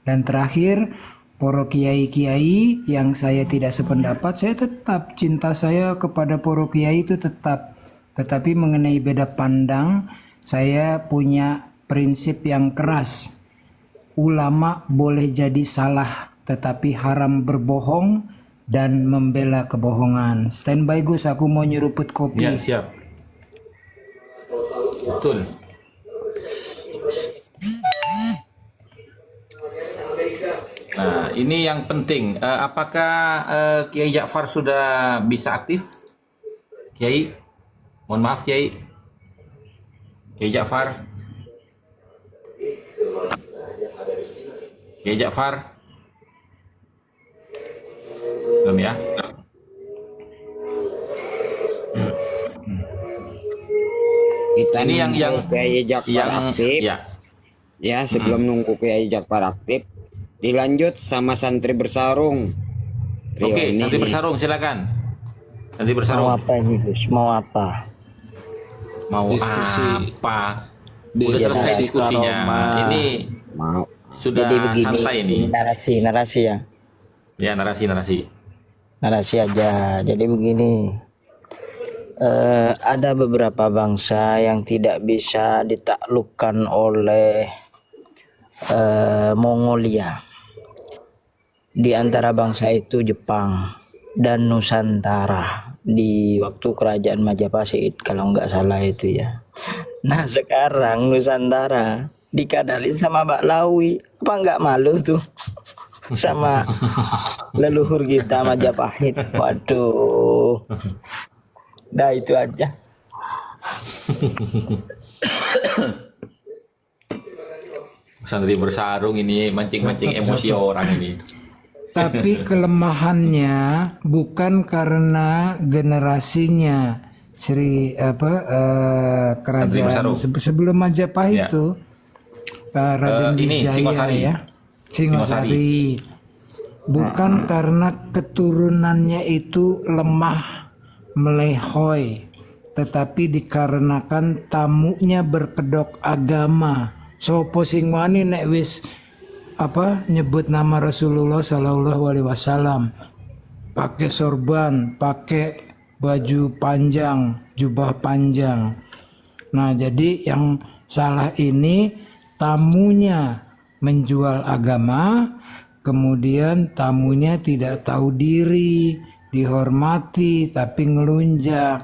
Dan terakhir, para kiai-kiai yang saya tidak sependapat, saya tetap cinta saya kepada para kiai itu tetap. Tetapi mengenai beda pandang, saya punya prinsip yang keras. Ulama boleh jadi salah, tetapi haram berbohong dan membela kebohongan. Standby Gus, aku mau nyeruput kopi. Ya, siap. Betul. Nah, ini yang penting. Apakah Kiai Ja'far sudah bisa aktif? Kiai? Mohon maaf, Kiai. Kiai Ja'far. Kiai Ja'far. Belum ya? Kita Ini yang Kiai Ja'far aktif. Ya, sebelum nunggu Kiai Ja'far aktif, dilanjut sama santri bersarung. Oke, santri bersarung silakan. Santri bersarung. Mau apa ini Gus? Mau apa? Mau Diskusi. apa? Udah selesai diskusinya. Ini Mau. sudah Jadi begini, santai ini. narasi ya. Ya, narasi. Narasi aja. Jadi begini, ada beberapa bangsa yang tidak bisa ditaklukkan oleh Mongolia. Di antara bangsa itu Jepang dan Nusantara di waktu kerajaan Majapahit kalau nggak salah itu ya. Nah sekarang Nusantara dikadalin sama Baklawi, apa nggak malu tuh sama leluhur kita Majapahit? Waduh, dah itu aja. Santri bersarung ini mancing-mancing emosi orang ini. Tapi kelemahannya bukan karena generasinya kerajaan sebelum Majapahit itu Raden Wijaya ya, Singosari. Bukan karena keturunannya itu lemah melehoi, tetapi dikarenakan tamunya berkedok agama. Sopo sing wani nek wis nyebut nama Rasulullah Sallallahu Alaihi Wasallam, pakai sorban, pakai baju panjang, jubah panjang. Nah, jadi yang salah ini tamunya menjual agama, kemudian tamunya tidak tahu diri, dihormati tapi ngelunjak.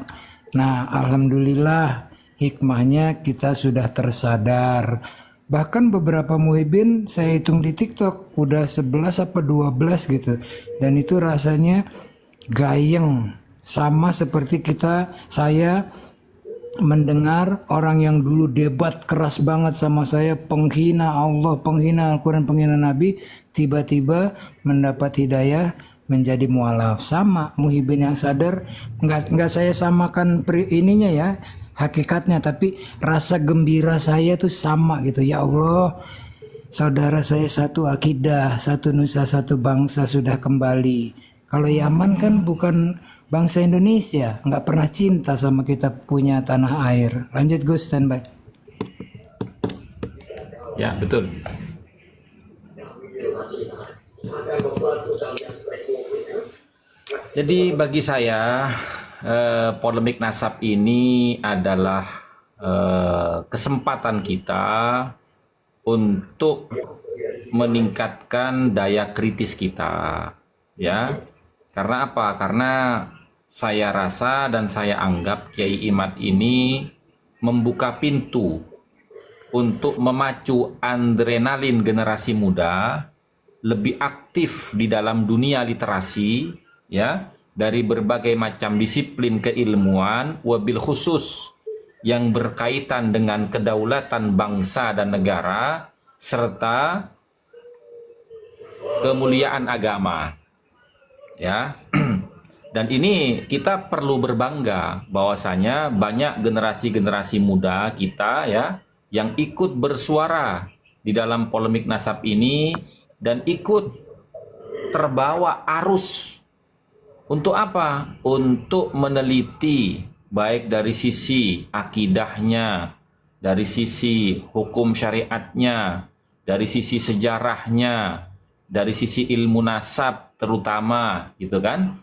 Nah, alhamdulillah hikmahnya kita sudah tersadar. Bahkan beberapa muhibin saya hitung di TikTok udah 11 apa 12 gitu. Dan itu rasanya gayeng, sama seperti saya mendengar orang yang dulu debat keras banget sama saya, penghina Allah, penghina Al-Quran, penghina Nabi, tiba-tiba mendapat hidayah menjadi mualaf. Sama muhibin yang sadar, nggak saya samakan ininya ya, hakikatnya, tapi rasa gembira saya tuh sama gitu. Ya Allah, saudara saya satu akidah, satu nusa, satu bangsa sudah kembali. Kalau Yaman kan bukan bangsa Indonesia, nggak pernah cinta sama kita punya tanah air. Lanjut Gus, standby. Ya, betul. Jadi bagi saya polemik nasab ini adalah kesempatan kita untuk meningkatkan daya kritis kita, ya. Karena apa? Karena saya rasa dan saya anggap Kiai Imad ini membuka pintu untuk memacu adrenalin generasi muda lebih aktif di dalam dunia literasi, ya, dari berbagai macam disiplin keilmuan, wabil khusus yang berkaitan dengan kedaulatan bangsa dan negara serta kemuliaan agama, ya. Dan ini kita perlu berbangga bahwasanya banyak generasi-generasi muda kita, ya, yang ikut bersuara di dalam polemik nasab ini dan ikut terbawa arus. Untuk apa? Untuk meneliti baik dari sisi akidahnya, dari sisi hukum syariatnya, dari sisi sejarahnya, dari sisi ilmu nasab terutama, gitu kan.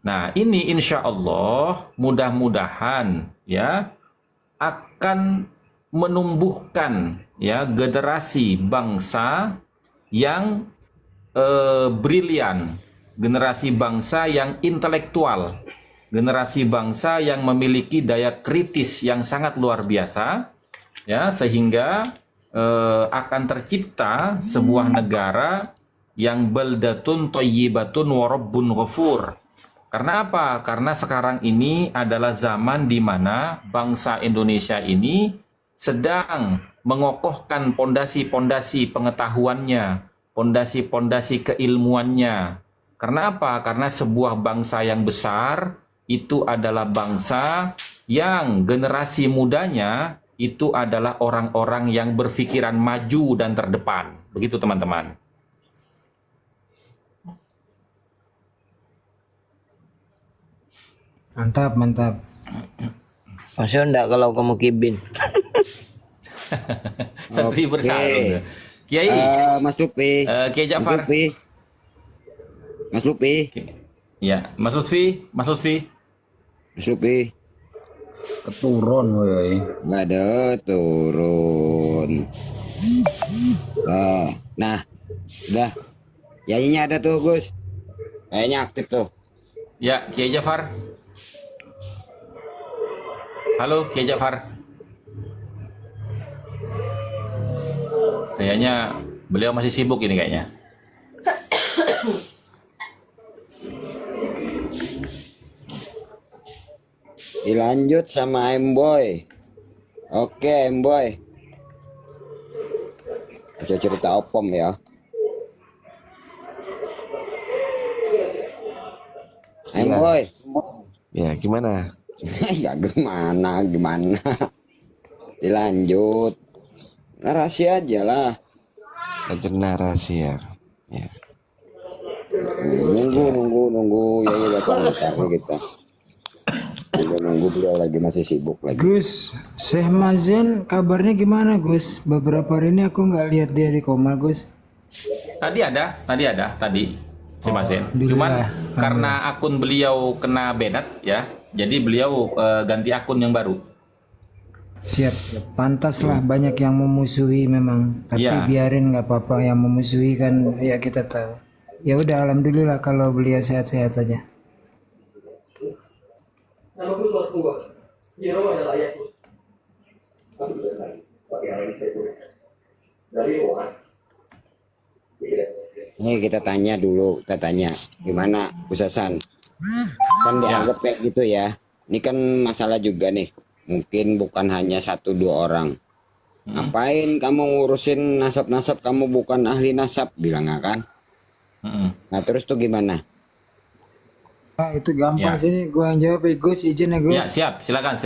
Nah, ini insya Allah mudah-mudahan ya akan menumbuhkan ya generasi bangsa yang brilian, generasi bangsa yang intelektual, generasi bangsa yang memiliki daya kritis yang sangat luar biasa, ya, sehingga akan tercipta sebuah negara yang baldatun thayyibatun wa rabbun ghafur. Karena apa? Karena sekarang ini adalah zaman di mana bangsa Indonesia ini sedang mengokohkan pondasi-pondasi pengetahuannya, pondasi-pondasi keilmuannya. Karena apa? Karena sebuah bangsa yang besar itu adalah bangsa yang generasi mudanya itu adalah orang-orang yang berpikiran maju dan terdepan. Begitu teman-teman. Mantap, mantap. Maksudnya enggak kalau kamu kibin? Santri Oke. bersarung. Kiai, Mas Lutfi. Kiai Mas Jafar. Lutfi. Mas Lutfi. Ya, Mas Lutfi, Mas Lutfi. Mas Lutfi. Keturun woi. Nggak ada turun. Nah, udah. Nyanyinya ada tuh, Gus. Kayaknya aktif tuh. Ya, Kiai Jafar. Halo, Kiai Jafar. Kayaknya beliau masih sibuk ini kayaknya. Dilanjut sama M-Boy. Oke, M-Boy. Coba cerita opom ya. M-Boy. Ya, gimana? Ya gimana. Dilanjut. Narasi aja lah. Lanjut narasi ya. Ya. Nunggu. Ya datang kita. Nunggu beliau lagi masih sibuk lagi. Gus, Syekh Mazen kabarnya gimana Gus? Beberapa hari ini aku nggak lihat dia di koma Gus. Tadi si Masen. Alhamdulillah. Cuman karena akun beliau kena banned ya, jadi beliau ganti akun yang baru. Siap, pantas lah banyak yang memusuhi memang. Tapi Iya. biarin nggak apa-apa, yang memusuhi kan ya kita tahu. Ya udah, alhamdulillah kalau beliau sehat-sehat aja. Nih kita tanya gimana Gus Hasan? Kan dianggap kayak gitu ya. Ini kan masalah juga nih. Mungkin bukan hanya 1-2 orang. Ngapain kamu ngurusin nasab-nasab, kamu bukan ahli nasab, bilang nggak kan? Nah terus tuh gimana? Ah, itu gampang Ya. sini, gua yang jawab ya Gus, izin ya Gus. Ya, siap. Silakan.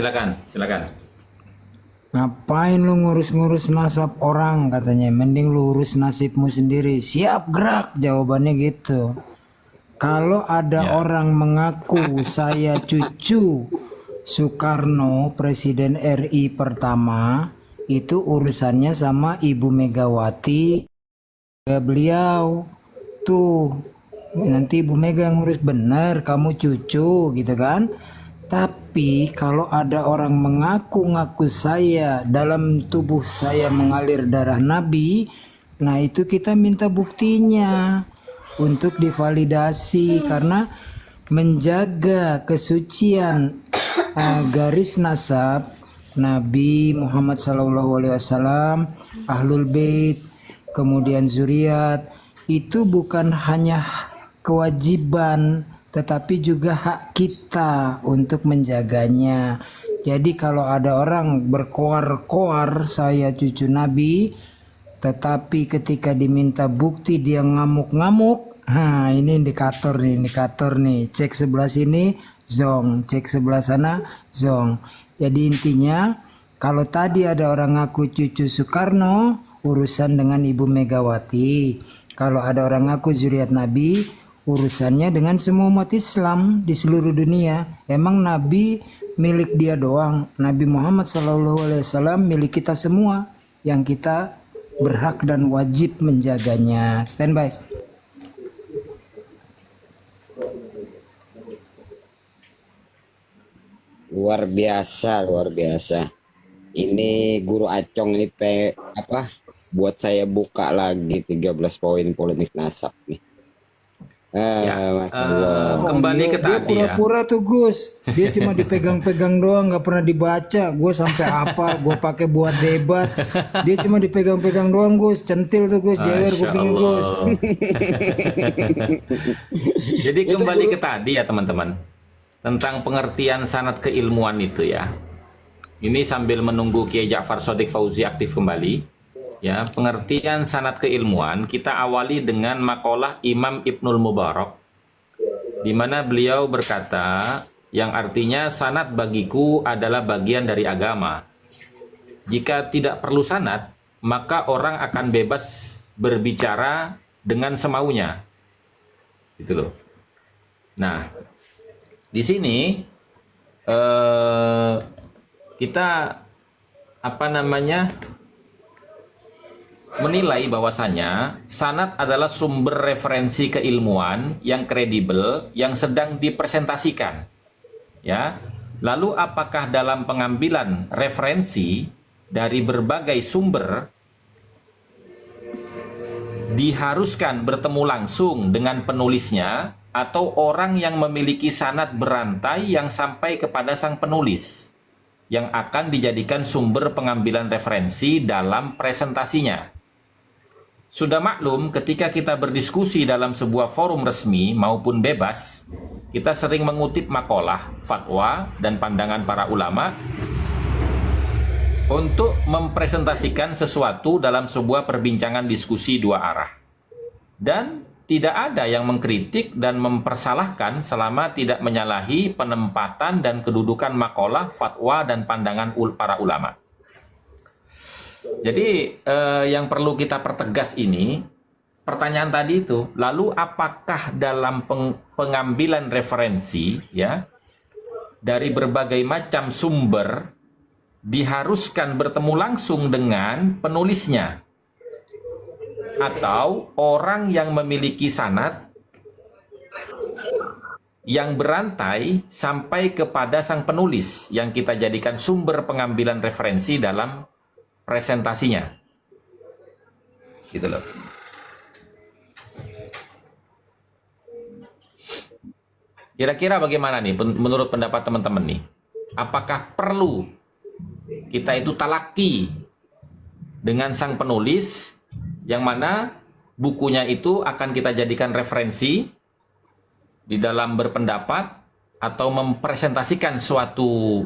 Ngapain lu ngurus-ngurus nasab orang katanya, mending lu urus nasibmu sendiri. Siap, gerak, jawabannya gitu. Kalau ada orang mengaku saya cucu Soekarno, Presiden RI pertama, itu urusannya sama Ibu Megawati, beliau tuh. Nanti Ibu Mega yang ngurus, bener kamu cucu gitu kan. Tapi kalau ada orang mengaku-ngaku saya, dalam tubuh saya mengalir darah Nabi, nah itu kita minta buktinya untuk divalidasi, karena menjaga kesucian garis nasab Nabi Muhammad SAW, Ahlul Bait, kemudian zuriat, itu bukan hanya kewajiban tetapi juga hak kita untuk menjaganya. Jadi kalau ada orang berkoar-koar saya cucu Nabi, tetapi ketika diminta bukti dia ngamuk-ngamuk, nah ini indikator nih, cek sebelah sini zong, cek sebelah sana zong. Jadi intinya kalau tadi ada orang ngaku cucu Soekarno, urusan dengan Ibu Megawati. Kalau ada orang ngaku zuriat Nabi, urusannya dengan semua umat Islam di seluruh dunia. Emang Nabi milik dia doang? Nabi Muhammad SAW milik kita semua. Yang kita berhak dan wajib menjaganya. Standby. Luar biasa, luar biasa. Ini Guru Acong ini buat saya buka lagi 13 poin polemik nasab nih. Masya Allah. Kembali ke Dia tadi ya. pura-pura tuh Gus. Dia cuma dipegang-pegang doang, nggak pernah dibaca. Gue sampai apa? Gue pakai buat debat. Dia cuma dipegang-pegang doang Gus. Centil tuh Gus. Jewer Masya kupingnya Gus. Allah. Jadi kembali ke tadi ya teman-teman, tentang pengertian sanad keilmuan itu ya. Ini sambil menunggu Kiai Ja'far Shadiq Fauzi aktif kembali. Ya, pengertian sanad keilmuan kita awali dengan makalah Imam Ibnul Mubarak, di mana beliau berkata, yang artinya sanad bagiku adalah bagian dari agama. Jika tidak perlu sanad, maka orang akan bebas berbicara dengan semaunya. Gitu loh. Nah, di sini kita menilai bahwasanya sanad adalah sumber referensi keilmuan yang kredibel yang sedang dipresentasikan. Ya. Lalu apakah dalam pengambilan referensi dari berbagai sumber diharuskan bertemu langsung dengan penulisnya atau orang yang memiliki sanad berantai yang sampai kepada sang penulis yang akan dijadikan sumber pengambilan referensi dalam presentasinya? Sudah maklum ketika kita berdiskusi dalam sebuah forum resmi maupun bebas, kita sering mengutip makalah, fatwa, dan pandangan para ulama untuk mempresentasikan sesuatu dalam sebuah perbincangan diskusi dua arah. Dan tidak ada yang mengkritik dan mempersalahkan selama tidak menyalahi penempatan dan kedudukan makalah, fatwa, dan pandangan para ulama. Jadi yang perlu kita pertegas ini, pertanyaan tadi itu, lalu apakah dalam pengambilan referensi ya dari berbagai macam sumber diharuskan bertemu langsung dengan penulisnya atau orang yang memiliki sanad yang berantai sampai kepada sang penulis yang kita jadikan sumber pengambilan referensi dalam presentasinya, gitu loh. Kira-kira bagaimana nih menurut pendapat teman-teman nih? Apakah perlu kita itu talaki dengan sang penulis yang mana bukunya itu akan kita jadikan referensi di dalam berpendapat atau mempresentasikan suatu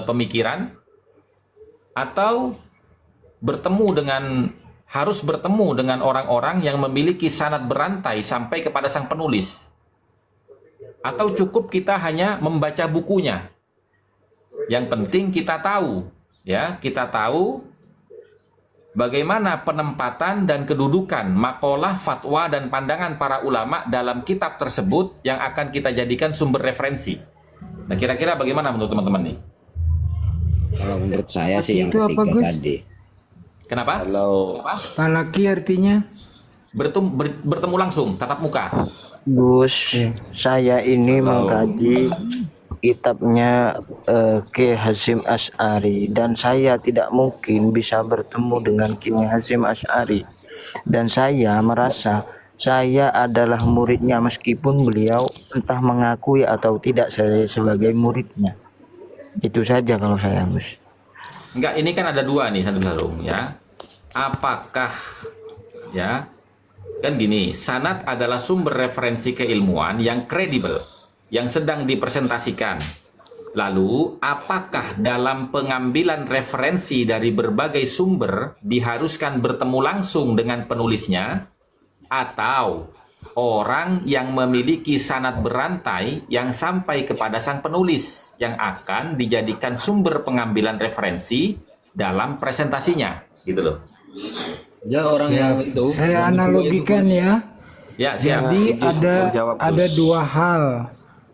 pemikiran, atau harus bertemu dengan orang-orang yang memiliki sanad berantai sampai kepada sang penulis, atau cukup kita hanya membaca bukunya? Yang penting kita tahu bagaimana penempatan dan kedudukan makalah, fatwa, dan pandangan para ulama dalam kitab tersebut yang akan kita jadikan sumber referensi. Nah, kira-kira bagaimana menurut teman-teman nih? Kalau menurut saya sih yang Itu apa, ketiga Gus? tadi. Kenapa? Kalau Talaki artinya Bertemu langsung, tatap muka. Gus, saya ini mengkaji kitabnya Kiai Hasyim Asy'ari, dan saya tidak mungkin bisa bertemu dengan Kiai Hasyim Asy'ari, dan saya merasa saya adalah muridnya meskipun beliau entah mengakui atau tidak saya sebagai muridnya. Itu saja kalau saya, Gus. Enggak, ini kan ada dua nih, satu ya. Apakah ya, kan gini, sanad adalah sumber referensi keilmuan yang kredibel yang sedang dipresentasikan. Lalu, apakah dalam pengambilan referensi dari berbagai sumber diharuskan bertemu langsung dengan penulisnya, atau orang yang memiliki sanad berantai yang sampai kepada sang penulis yang akan dijadikan sumber pengambilan referensi dalam presentasinya, gitu loh. Ya orang yang itu. saya analogikan ya. Ya, siap. Jadi ada dua hal.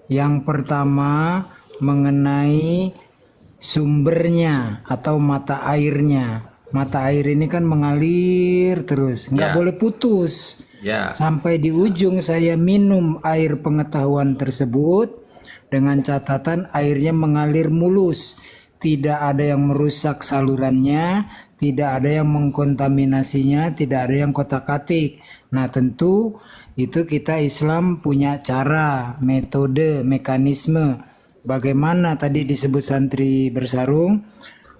Yang pertama mengenai sumbernya atau mata airnya. Mata air ini kan mengalir terus, nggak Ya. boleh putus. Ya, Sampai di ujung saya minum air pengetahuan tersebut dengan catatan airnya mengalir mulus. Tidak ada yang merusak salurannya, tidak ada yang mengkontaminasinya, tidak ada yang kotak-katik. Nah, tentu itu kita Islam punya cara, metode, mekanisme. Bagaimana tadi disebut santri bersarung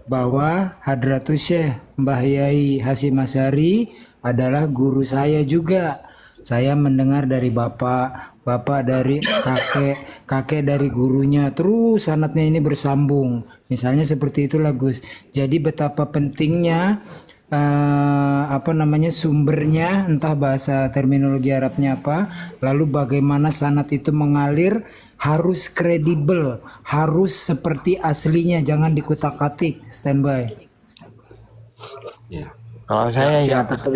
bahwa Hadratus Syekh Mbah Yai Hasyim Asy'ari adalah guru saya juga. Saya mendengar dari bapak, bapak dari kakek, kakek dari gurunya, terus sanatnya ini bersambung. Misalnya seperti itulah Gus. Jadi betapa pentingnya sumbernya, entah bahasa terminologi Arabnya apa, lalu bagaimana sanad itu mengalir, harus kredibel, harus seperti aslinya, jangan dikutak-katik. Standby. Ya. Kalau saya siap. yang tetap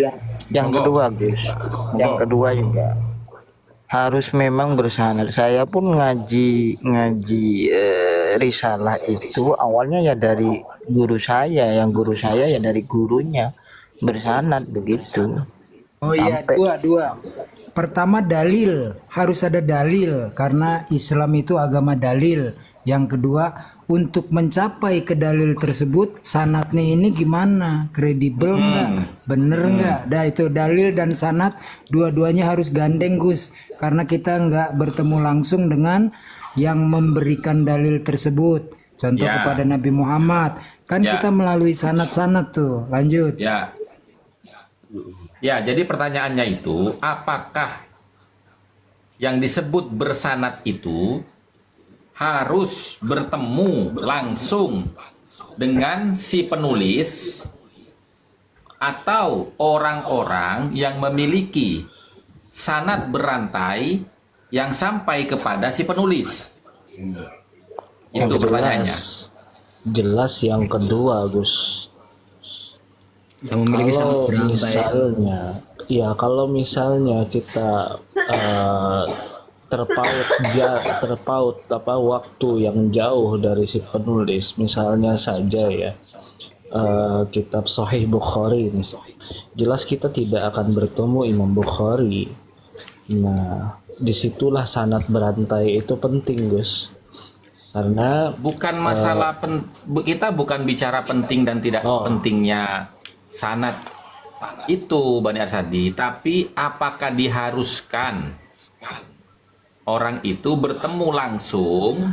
yang Monggo. kedua Gus, yang kedua juga harus memang bersanad. Saya pun ngaji risalah itu awalnya ya dari guru saya, yang guru saya ya dari gurunya, bersanad begitu. Oh iya, Sampai dua. Pertama dalil, harus ada dalil karena Islam itu agama dalil. Yang kedua, untuk mencapai ke dalil tersebut, sanatnya ini gimana? Kredibel nggak? Bener nggak? Dah itu dalil dan sanat, dua-duanya harus gandeng Gus. Karena kita nggak bertemu langsung dengan yang memberikan dalil tersebut. Contoh Ya. kepada Nabi Muhammad. Kan Ya. kita melalui sanat-sanat tuh. Lanjut. ya. Ya, jadi pertanyaannya itu, apakah yang disebut bersanad itu harus bertemu langsung dengan si penulis atau orang-orang yang memiliki sanad berantai yang sampai kepada si penulis? Itu pertanyaannya. Jelas yang kedua, Gus. Yang memiliki sanad Kalau berantai. misalnya, ya kalau misalnya kita terpaut waktu yang jauh dari si penulis, misalnya saja ya kitab Sahih Bukhari ini, jelas kita tidak akan bertemu Imam Bukhari. Nah, disitulah sanad berantai itu penting, Gus, karena Bukan masalah kita bukan bicara penting dan tidak pentingnya sanad itu Bani Arsadi, tapi apakah diharuskan orang itu bertemu langsung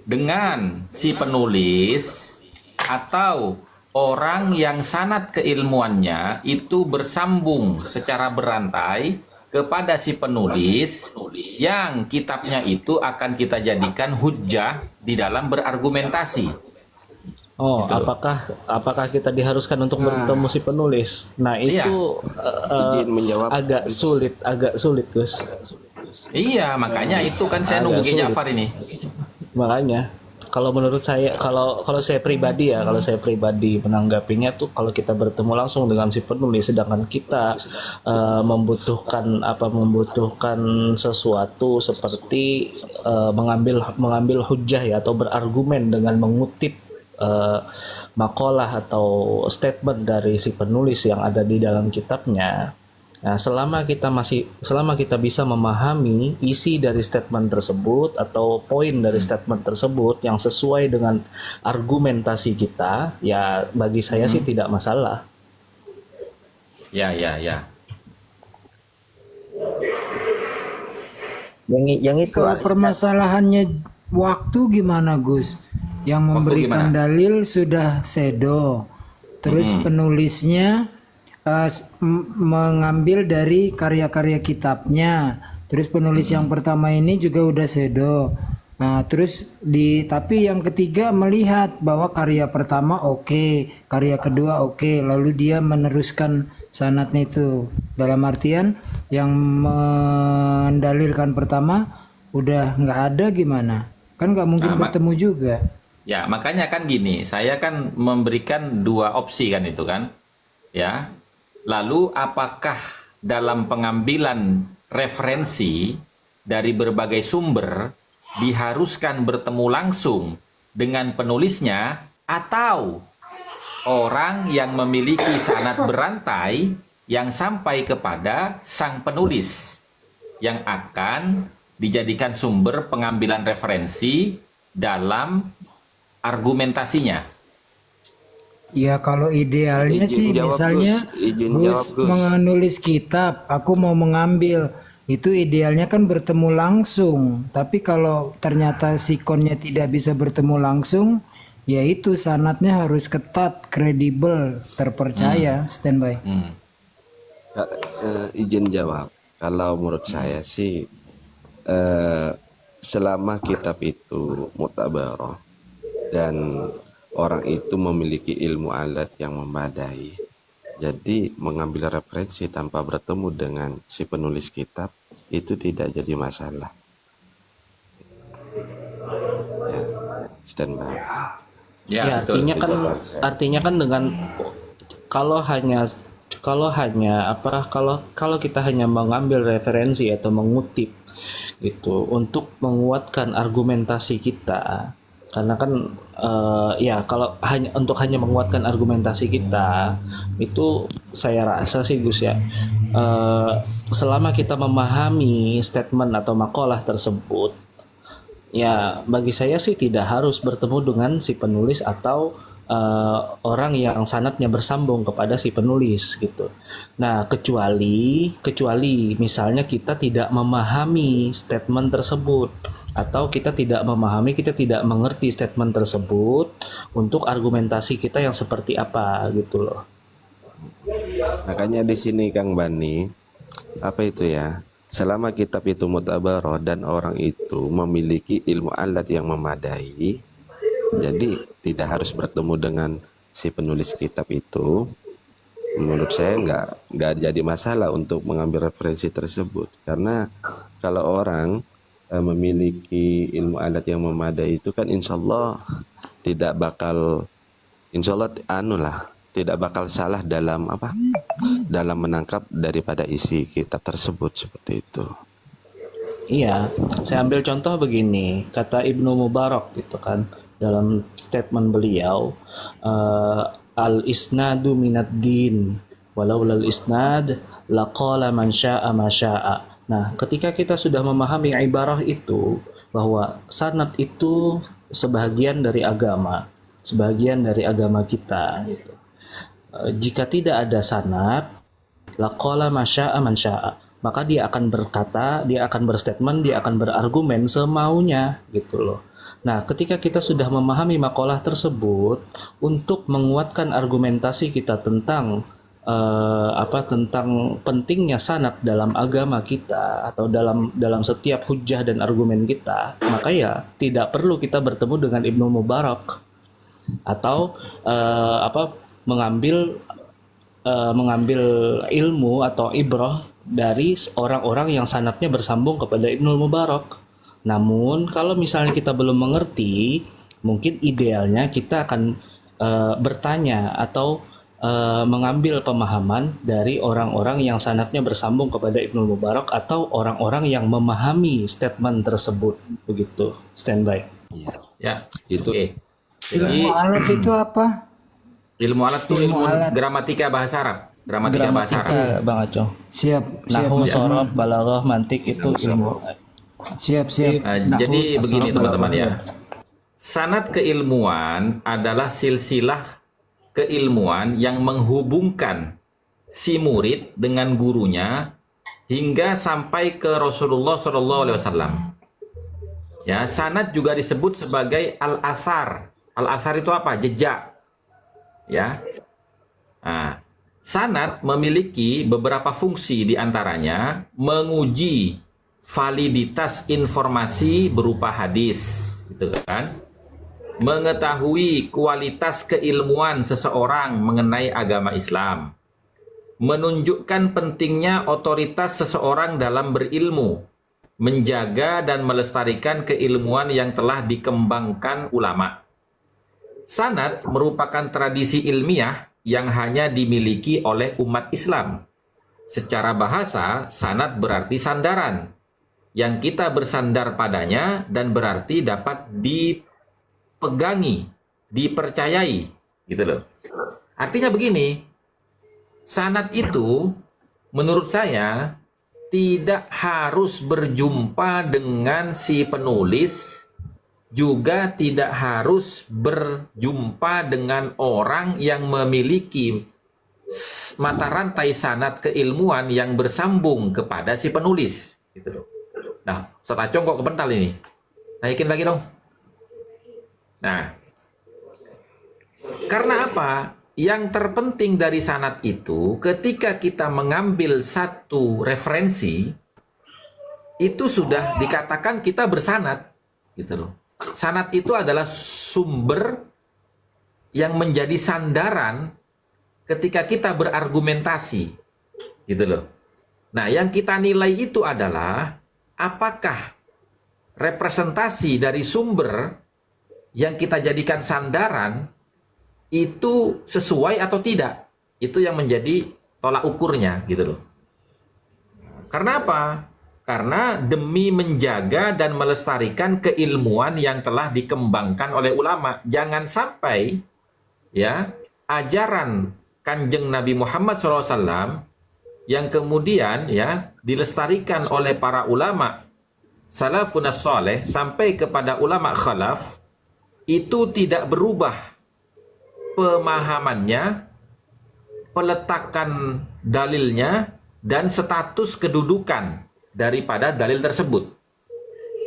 dengan si penulis atau orang yang sanad keilmuannya itu bersambung secara berantai kepada si penulis yang kitabnya itu akan kita jadikan hujjah di dalam berargumentasi. Gitu. apakah kita diharuskan untuk bertemu si penulis? Nah, Iya. itu Izin menjawab. agak sulit, Gus. Iya, makanya itu kan saya nunggu Ki sulit. Ja'far ini. Makanya kalau menurut saya, kalau saya pribadi menanggapinya tuh, kalau kita bertemu langsung dengan si penulis sedangkan kita membutuhkan sesuatu seperti mengambil hujah ya, atau berargumen dengan mengutip makalah atau statement dari si penulis yang ada di dalam kitabnya. Nah, selama kita bisa memahami isi dari statement tersebut atau poin dari statement tersebut yang sesuai dengan argumentasi kita, ya bagi saya sih tidak masalah. Ya. yang itu Kalau permasalahannya waktu gimana Gus? Yang memberikan gimana? dalil sudah sedo, terus penulisnya mengambil dari karya-karya kitabnya, terus penulis yang pertama ini juga udah sedo. Nah, terus tapi yang ketiga melihat bahwa karya pertama oke, karya kedua oke, lalu dia meneruskan sanadnya itu. Dalam artian yang mendalilkan pertama udah nggak ada gimana? Kan nggak mungkin bertemu juga. Ya, makanya kan gini, saya kan memberikan dua opsi kan itu kan. Ya. Lalu apakah dalam pengambilan referensi dari berbagai sumber diharuskan bertemu langsung dengan penulisnya atau orang yang memiliki sanad berantai yang sampai kepada sang penulis yang akan dijadikan sumber pengambilan referensi dalam argumentasinya. Ya kalau idealnya sih misalnya Gus menulis kitab, aku mau mengambil, itu idealnya kan bertemu langsung. Tapi kalau ternyata sikonnya tidak bisa bertemu langsung, ya itu sanadnya harus ketat, kredibel, terpercaya, standby. Izin jawab. Kalau menurut saya sih selama kitab itu mutabarah dan orang itu memiliki ilmu alat yang memadai, jadi mengambil referensi tanpa bertemu dengan si penulis kitab itu tidak jadi masalah. Ya, standby. Ya, artinya kan dengan kalau kita hanya mengambil referensi atau mengutip itu untuk menguatkan argumentasi kita, karena kan kalau hanya menguatkan argumentasi kita itu saya rasa sih Gus ya, selama kita memahami statement atau makalah tersebut, ya bagi saya sih tidak harus bertemu dengan si penulis atau orang yang sanadnya bersambung kepada si penulis gitu. Nah, kecuali misalnya kita tidak memahami statement tersebut atau kita tidak mengerti statement tersebut untuk argumentasi kita yang seperti apa gitu loh. Makanya di sini Kang Bani, apa itu ya? Selama kitab itu mutabarah dan orang itu memiliki ilmu alat yang memadai, jadi tidak harus bertemu dengan si penulis kitab itu. Menurut saya nggak jadi masalah untuk mengambil referensi tersebut, karena kalau orang memiliki ilmu alat yang memadai itu kan insya Allah tidak bakal salah dalam menangkap daripada isi kitab tersebut seperti itu. Iya, saya ambil contoh begini, kata Ibnu Mubarak gitu kan dalam statement beliau, al-isnadu minad din walau lal isnad laqala man syaa ma syaa. Nah, ketika kita sudah memahami ibarah itu bahwa sanad itu sebagian dari agama kita gitu. Jika tidak ada sanad, laqala ma syaa man syaa, maka dia akan berkata, dia akan berstatement, dia akan berargumen semaunya gitu loh. Nah, ketika kita sudah memahami makalah tersebut, untuk menguatkan argumentasi kita tentang tentang pentingnya sanad dalam agama kita atau dalam setiap hujah dan argumen kita, maka ya tidak perlu kita bertemu dengan Ibnu Mubarak atau mengambil ilmu atau ibrah dari orang-orang yang sanadnya bersambung kepada Ibnu Mubarak. Namun kalau misalnya kita belum mengerti, mungkin idealnya kita akan bertanya atau mengambil pemahaman dari orang-orang yang sanadnya bersambung kepada Ibnu Mubarak atau orang-orang yang memahami statement tersebut. Begitu, standby. Ya, Itu Ilmu alat itu apa? ilmu alat itu ilmu gramatika bahasa Arab. Gramatika Bang Acong. Siap. Nahwu, shorof, balaghah, mantik itu ilmu. Siap. Jadi begini teman-teman ya. Sanad keilmuan adalah silsilah keilmuan yang menghubungkan si murid dengan gurunya hingga sampai ke Rasulullah SAW. Ya, sanad juga disebut sebagai al-athar. Al-athar itu apa? Jejak. Ya. Nah, sanad memiliki beberapa fungsi, diantaranya menguji validitas informasi berupa hadis, gitu kan? Mengetahui kualitas keilmuan seseorang mengenai agama Islam, menunjukkan pentingnya otoritas seseorang dalam berilmu, menjaga dan melestarikan keilmuan yang telah dikembangkan ulama. Sanad merupakan tradisi ilmiah yang hanya dimiliki oleh umat Islam. Secara bahasa, sanad berarti sandaran, yang kita bersandar padanya dan berarti dapat dipegangi, dipercayai, gitu loh. Artinya begini, sanad itu menurut saya tidak harus berjumpa dengan si penulis, juga tidak harus berjumpa dengan orang yang memiliki mata rantai sanad keilmuan yang bersambung kepada si penulis, gitu loh. Nah, Ustaz Acong kok kepental ini? Naikin lagi dong. Nah, karena apa? Yang terpenting dari sanad itu, ketika kita mengambil satu referensi, itu sudah dikatakan kita bersanad, gitu loh. Sanad itu adalah sumber yang menjadi sandaran ketika kita berargumentasi, gitu loh. Nah, yang kita nilai itu adalah apakah representasi dari sumber yang kita jadikan sandaran itu sesuai atau tidak. Itu yang menjadi tolak ukurnya, gitu loh. Karena apa? Karena demi menjaga dan melestarikan keilmuan yang telah dikembangkan oleh ulama. Jangan sampai ya ajaran Kanjeng Nabi Muhammad SAW yang kemudian ya dilestarikan oleh para ulama salafun as-saleh sampai kepada ulama khalaf itu tidak berubah pemahamannya, peletakan dalilnya, dan status kedudukan daripada dalil tersebut.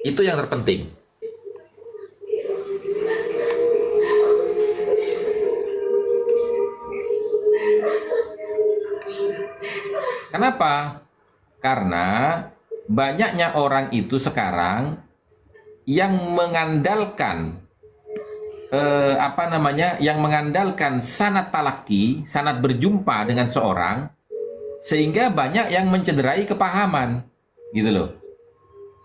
Itu yang terpenting. Kenapa? Karena banyaknya orang itu sekarang yang mengandalkan yang mengandalkan sanad talaki, sanad berjumpa dengan seorang, sehingga banyak yang mencederai kepahaman, gitu loh.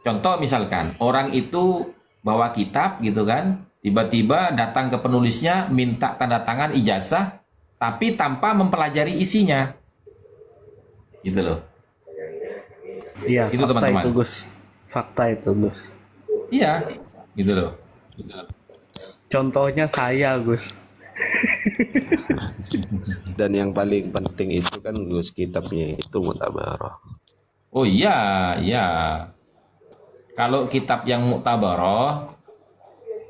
Contoh misalkan orang itu bawa kitab, gitu kan, tiba-tiba datang ke penulisnya minta tanda tangan ijazah, tapi tanpa mempelajari isinya, gitu loh. Iya, itu fakta teman-teman. itu Gus. Fakta itu Gus. Iya, gitu loh. Contohnya saya Gus. Dan yang paling penting itu kan Gus, kitabnya itu mutabaroh. Oh iya, iya. Kalau kitab yang muktabaroh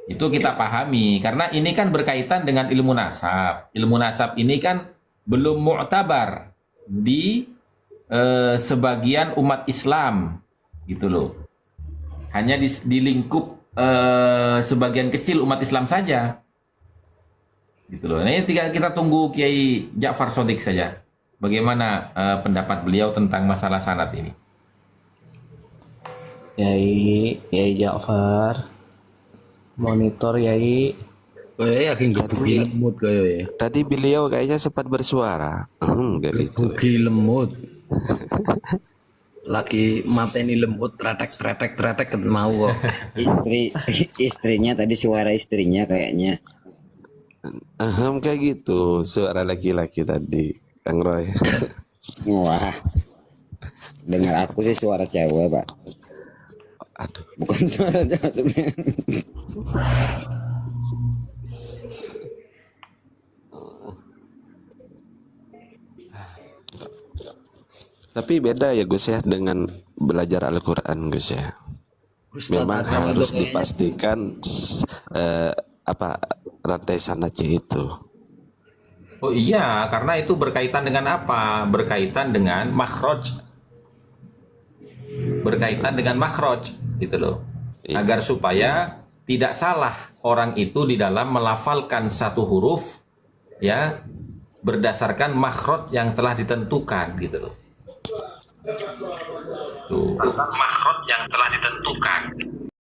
itu kita pahami karena ini kan berkaitan dengan ilmu nasab. Ilmu nasab ini kan belum muktabar di sebagian umat Islam, gitu loh. Hanya di lingkup sebagian kecil umat Islam saja, gitu loh. Nah, ini kita tunggu Kiai Ja'far Shadiq saja. Bagaimana pendapat beliau tentang masalah sanad ini? Yai Ja'far, monitor Yai. Yakin gak lemut kayak ya. Tadi beliau kayaknya sempat bersuara. Enggak gitu. Bugi lemut. Lagi mateni lemut tretek mau kok. Istrinya tadi suara istrinya kayaknya. Kayak gitu suara laki-laki tadi, Kang Roy. Wah, dengar aku sih suara cewek, Pak. Aduh, Bukan suara cewek sebenarnya. tapi beda ya Gus ya dengan belajar Al-Quran Gus ya. Memang harus dipastikan rantai sanadnya itu. Oh iya, karena itu berkaitan dengan apa? Berkaitan dengan makhraj. Berkaitan dengan makhraj, gitu loh. Iya. Agar supaya tidak salah orang itu di dalam melafalkan satu huruf ya berdasarkan makhraj yang telah ditentukan, gitu loh. Tuh. Makhraj yang telah